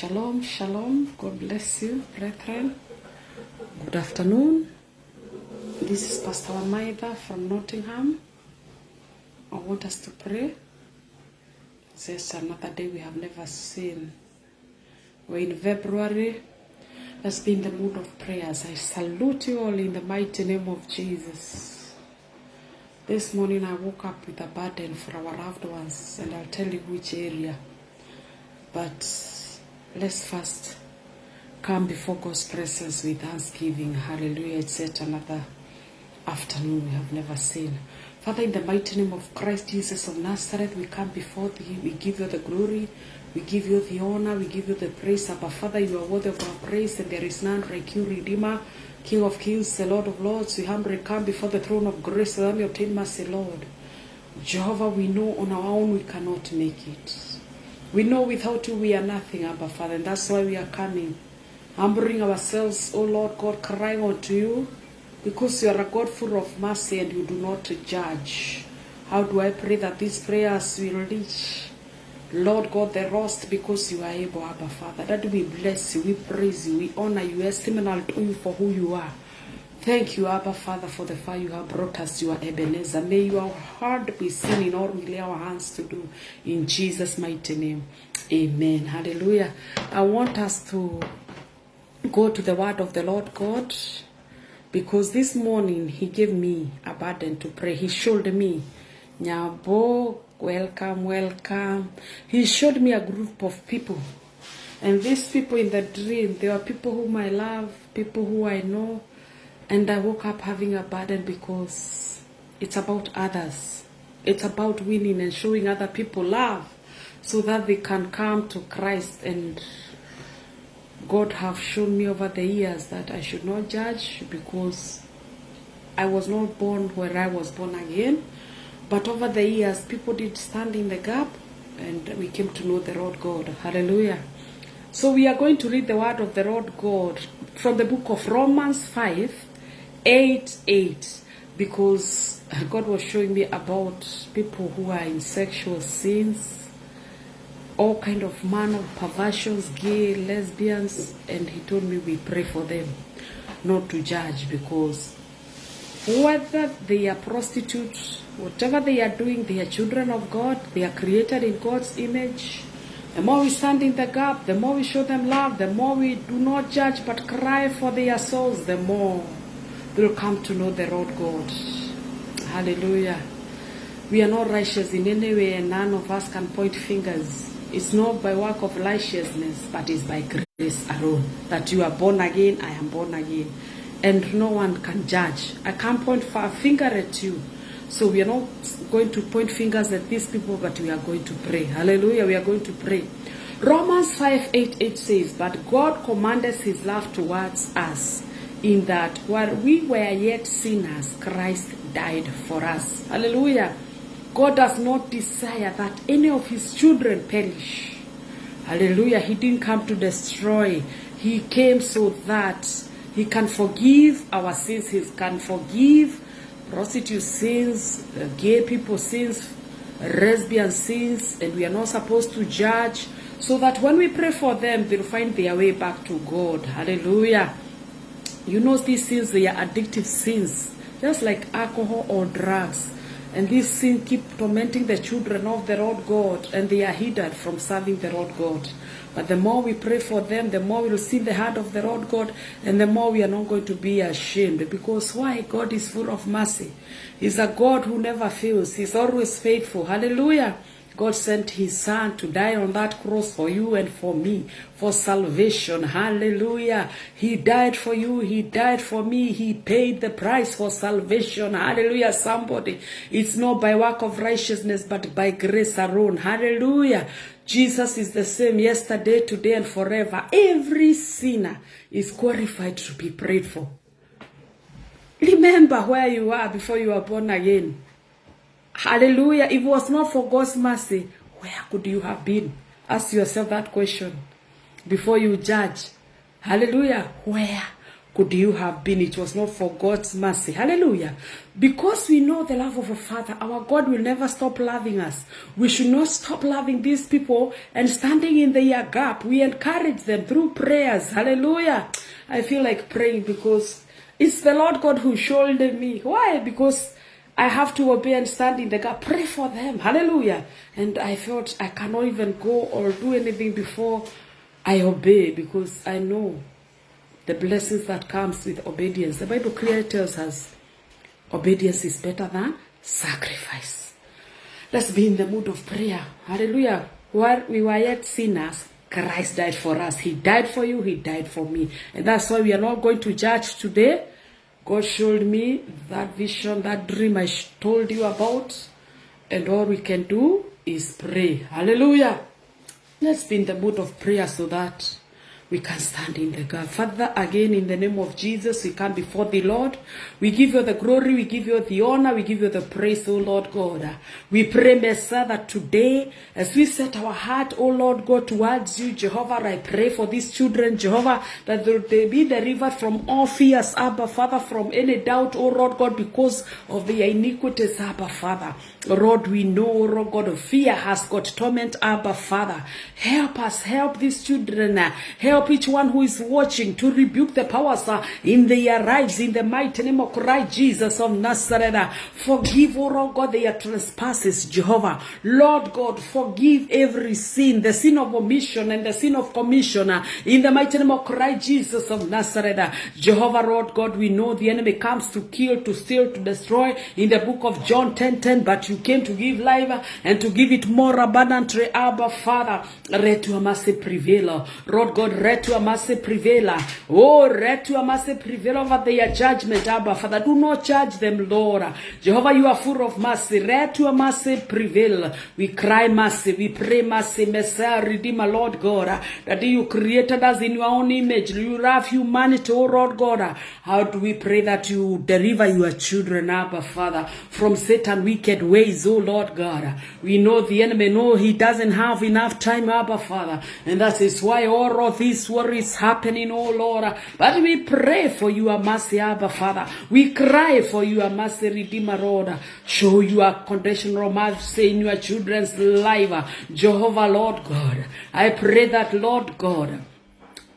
Shalom, shalom. God bless you, brethren. Good afternoon. This is Pastor Wamaitha from Nottingham. I want us to pray. It's just another day we have never seen. We're in February. Let's be in the mood of prayers. I salute you all in the mighty name of Jesus. This morning I woke up with a burden for our loved ones, and I'll tell you which area. But let's first come before God's presence with thanksgiving. Hallelujah. It's yet another afternoon we have never seen. Father, in the mighty name of Christ Jesus of Nazareth, we come before thee. We give you the glory. We give you the honor. We give you the praise. Abba, Father, you are worthy of our praise, and there is none like you, Redeemer, King of kings, the Lord of lords. We humbly come before the throne of grace that we obtain mercy, Lord. Jehovah, we know on our own we cannot make it. We know without you we are nothing, Abba Father, and that's why we are coming, humbling ourselves, oh Lord God, crying unto you, because you are a God full of mercy and you do not judge. How do I pray that these prayers will reach, Lord God, the lost, because you are able, Abba Father? That we bless you, we praise you, we honor you, estimate and adore you for who you are. Thank you, Abba Father, for the fire you have brought us. You are Ebenezer. May your heart be seen in all we lay our hands to do. In Jesus' mighty name. Amen. Hallelujah. I want us to go to the word of the Lord God, because this morning he gave me a burden to pray. He showed me, Nyabo, welcome, welcome. He showed me a group of people. And these people in the dream, they are people whom I love, people who I know. And I woke up having a burden because it's about others. It's about winning and showing other people love so that they can come to Christ. And God have shown me over the years that I should not judge, because I was not born where I was born again. But over the years, people did stand in the gap, and we came to know the Lord God. Hallelujah. So we are going to read the word of the Lord God from the book of Romans 5:8, because God was showing me about people who are in sexual sins, all kind of manner of perversions, gay, lesbians, and he told me we pray for them, not to judge, because whether they are prostitutes, whatever they are doing, they are children of God, they are created in God's image. The more we stand in the gap, the more we show them love, the more we do not judge but cry for their souls, the more they will come to know the Lord God. Hallelujah. We are not righteous in any way, and none of us can point fingers. It's not by work of righteousness, but it's by grace alone. That you are born again, I am born again. And no one can judge. I can't point a finger at you. So we are not going to point fingers at these people, but we are going to pray. Hallelujah, we are going to pray. Romans 5:8 says, but God commanded his love towards us, in that while we were yet sinners, Christ died for us. Hallelujah. God does not desire that any of his children perish. Hallelujah. He didn't come to destroy. He came so that he can forgive our sins. He can forgive prostitute sins, gay people sins, lesbian sins, and we are not supposed to judge, so that when we pray for them, they'll find their way back to God. Hallelujah. You know, these sins, they are addictive sins, just like alcohol or drugs. And these sins keep tormenting the children of the Lord God, and they are hindered from serving the Lord God. But the more we pray for them, the more we will see the heart of the Lord God, and the more we are not going to be ashamed. Because why? God is full of mercy. He's a God who never fails. He's always faithful. Hallelujah. God sent his son to die on that cross for you and for me, for salvation. Hallelujah. He died for you. He died for me. He paid the price for salvation. Hallelujah. Somebody. It's not by work of righteousness, but by grace alone. Hallelujah. Jesus is the same yesterday, today, and forever. Every sinner is qualified to be prayed for. Remember where you are before you were born again. Hallelujah. If it was not for God's mercy, where could you have been? Ask yourself that question before you judge. Hallelujah. Where could you have been? It was not for God's mercy. Hallelujah. Because we know the love of a Father, our God will never stop loving us. We should not stop loving these people and standing in their gap. We encourage them through prayers. Hallelujah. I feel like praying because it's the Lord God who showed me. Why? Because I have to obey and stand in the gap. Pray for them. Hallelujah. And I felt I cannot even go or do anything before I obey, because I know the blessings that comes with obedience. The Bible clearly tells us obedience is better than sacrifice. Let's be in the mood of prayer. Hallelujah. While we were yet sinners, Christ died for us. He died for you. He died for me. And that's why we are not going to judge today. God showed me that vision, that dream I told you about. And all we can do is pray. Hallelujah. Let's be in the mood of prayer so that we can stand in the gap. Father, again, in the name of Jesus, we come before the Lord. We give you the glory, we give you the honor, we give you the praise, O Lord God. We pray, Messiah, that today, as we set our heart, O Lord God, towards you, Jehovah, I pray for these children, Jehovah, that they be delivered from all fears, Abba, Father, from any doubt, O Lord God, because of the iniquities, Abba, Father. Lord, we know, O Lord God, fear has got torment, Abba, Father. Help us, help these children, help each one who is watching to rebuke the powers in their lives, in the mighty name of Christ Jesus of Nazareth. Forgive, O Lord God, their trespasses, Jehovah. Lord God, forgive every sin, the sin of omission and the sin of commission, in the mighty name of Christ Jesus of Nazareth. Jehovah, Lord God, we know the enemy comes to kill, to steal, to destroy. In the book of John 10:10, but you came to give life and to give it more abundantly, Abba, Father. Let your mercy prevail, Lord God. Let your mercy prevail. Oh, let your mercy prevail over their judgment, Abba, Father. Do not judge them, Lord. Jehovah, you are full of mercy. Let your mercy prevail. We cry mercy. We pray mercy, Messiah, Redeemer, Lord God. That you created us in your own image. You love humanity, oh Lord God. How do we pray that you deliver your children, Abba, Father, from Satan's wicked ways, oh Lord God. We know the enemy, no, he doesn't have enough time, Abba, Father. And that is why all of this war is happening, oh Lord. But we pray for your mercy, Abba, Father. We cry for your mercy, Redeemer, Lord. Show your conditional mercy in your children's life, Jehovah, Lord God. I pray that, Lord God,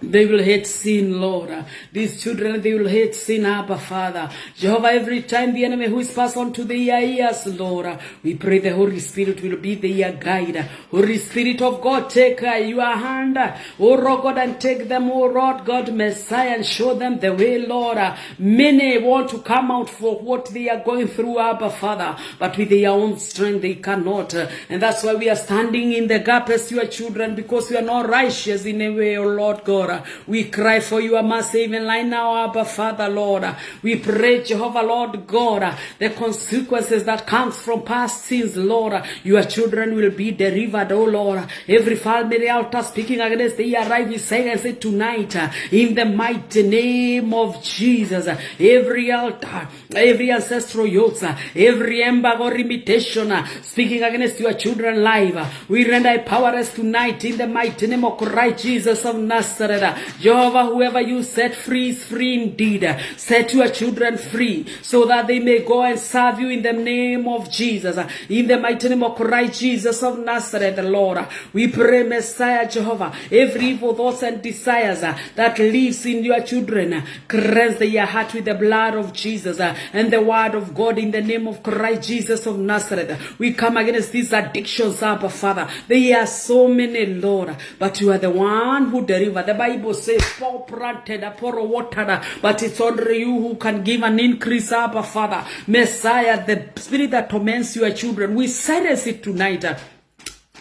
they will hate sin, Lord. These children, they will hate sin, Abba, Father. Jehovah, every time the enemy who is passed on to their ears, Lord, we pray the Holy Spirit will be their guide. Holy Spirit of God, take your hand, oh Lord God, and take them, oh Lord God, Messiah, and show them the way, Lord. Many want to come out for what they are going through, Abba, Father, but with their own strength they cannot. And that's why we are standing in the gap as your children, because we are not righteous in a way, oh Lord God. We cry for your mercy even right now, Abba, Father, Lord. We pray, Jehovah, Lord God, the consequences that comes from past sins, Lord. Your children will be delivered, oh Lord. Every family altar speaking against the arrive, we silence it tonight in the mighty name of Jesus. Every altar, every ancestral yokes, every embargo or limitation speaking against your children's life, we render powerless tonight in the mighty name of Christ Jesus of Nazareth. Jehovah, whoever you set free is free indeed. Set your children free so that they may go and serve you in the name of Jesus. In the mighty name of Christ Jesus of Nazareth, Lord. We pray, Messiah, Jehovah, every evil thoughts and desires that lives in your children, cleanse their heart with the blood of Jesus and the word of God in the name of Christ Jesus of Nazareth. We come against these addictions, Abba, Father. There are so many, Lord, but you are the one who delivers. The Bible says, "Paul planted, Apollo watered," but it's only you who can give an increase, Abba, Father. Messiah, the spirit that torments your children, we silence it tonight.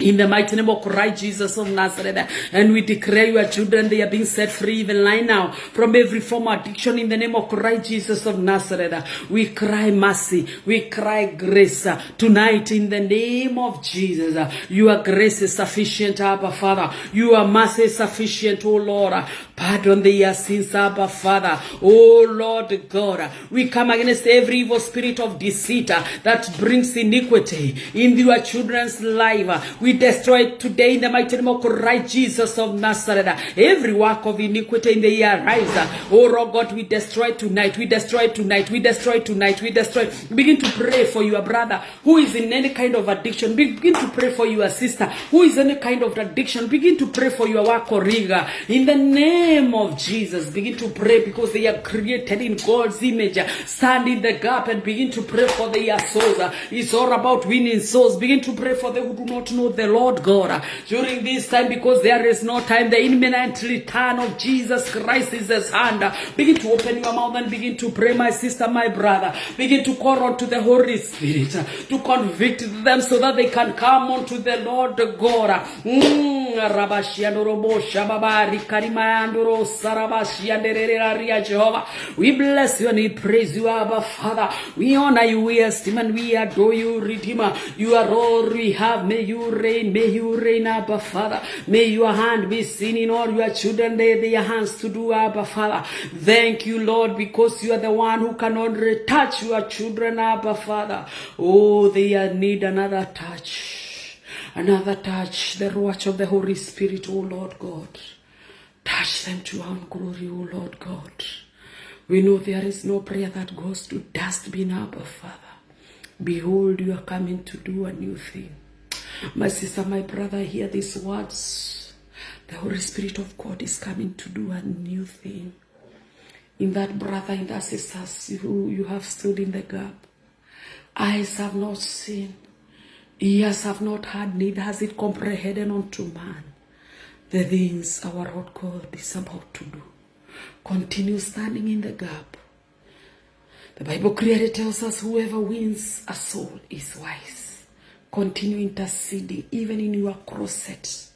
In the mighty name of Christ Jesus of Nazareth, and we declare your children, they are being set free even right now from every form of addiction in the name of Christ Jesus of Nazareth. We cry mercy, we cry grace tonight in the name of Jesus. Your grace is sufficient, Abba, Father. Your mercy is sufficient, oh Lord. Pardon their sins, Abba, Father. Oh Lord God, we come against every evil spirit of deceit that brings iniquity in your children's life. We We destroy it today in the mighty name of Christ Jesus of Nazareth. Every work of iniquity in the year rise. Oh Lord God, we destroy tonight. We destroy tonight. We destroy tonight. We destroy. Begin to pray for your brother who is in any kind of addiction. Begin to pray for your sister who is in any kind of addiction. Begin to pray for your work colleague. In the name of Jesus, begin to pray because they are created in God's image. Stand in the gap and begin to pray for their souls. It's all about winning souls. Begin to pray for them who do not know the Lord God during this time, because there is no time. The imminent return of Jesus Christ is at hand. Begin to open your mouth and begin to pray, my sister, my brother. Begin to call on to the Holy Spirit to convict them so that they can come unto the Lord God. Jehovah, we bless you and we praise you, Abba Father. We honor you, we esteem and we adore you, Redeemer. You are all we have. May you reign, Abba Father. May your hand be seen in all your children. Lay their hands to do, Abba Father. Thank you, Lord, because you are the one who can only touch your children, Abba Father. Oh, they need another touch. Another touch, the watch of the Holy Spirit, oh Lord God. Touch them to our glory, O Lord God. We know there is no prayer that goes to dustbin, Abba Father. Behold, you are coming to do a new thing. My sister, my brother, hear these words. The Holy Spirit of God is coming to do a new thing. In that brother, in that sisters who you have stood in the gap. Eyes have not seen. Ears have not heard, neither has it comprehended unto man the things our Lord God is about to do. Continue standing in the gap. The Bible clearly tells us whoever wins a soul is wise. Continue interceding, even in your closet,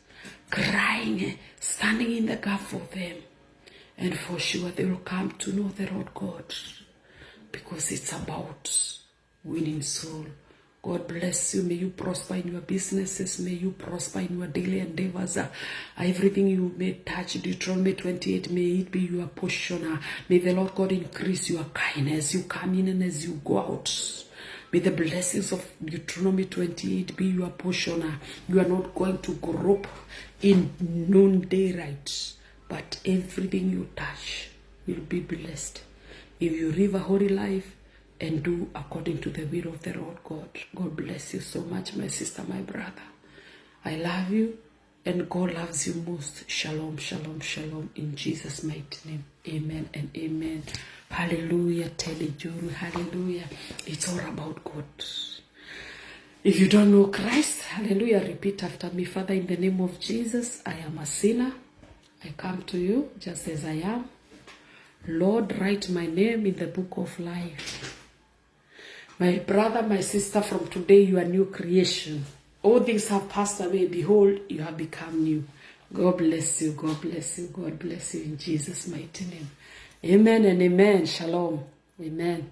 crying, standing in the gap for them. And for sure they will come to know the Lord God, because it's about winning soul. God bless you. May you prosper in your businesses. May you prosper in your daily endeavors. Everything you may touch, Deuteronomy 28, may it be your portion. May the Lord God increase your kindness. You come in and as you go out. May the blessings of Deuteronomy 28 be your portion. You are not going to grow up in noonday right, but everything you touch will be blessed. If you live a holy life, and do according to the will of the Lord God. God bless you so much, my sister, my brother. I love you, and God loves you most. Shalom, shalom, shalom. In Jesus' mighty name. Amen and amen. Hallelujah. Telejuru. Hallelujah. It's all about God. If you don't know Christ, hallelujah, repeat after me. Father, in the name of Jesus, I am a sinner. I come to you just as I am. Lord, write my name in the book of life. My brother, my sister, from today you are new creation. All things have passed away. Behold, you have become new. God bless you. God bless you. God bless you in Jesus' mighty name. Amen and amen. Shalom. Amen.